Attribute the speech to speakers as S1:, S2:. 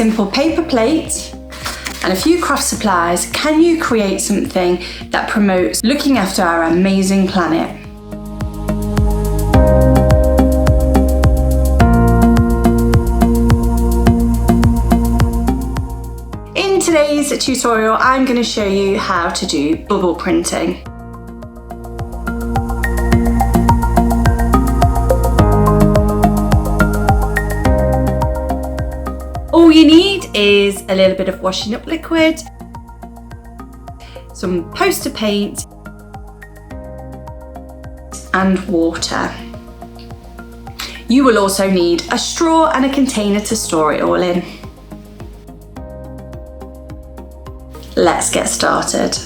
S1: simple paper plate and a few craft supplies, can you create something that promotes looking after our amazing planet? In today's tutorial, I'm going to show you how to do bubble printing. All you need is a little bit of washing up liquid, some poster paint and water. You will also need a straw and a container to store it all in. Let's get started.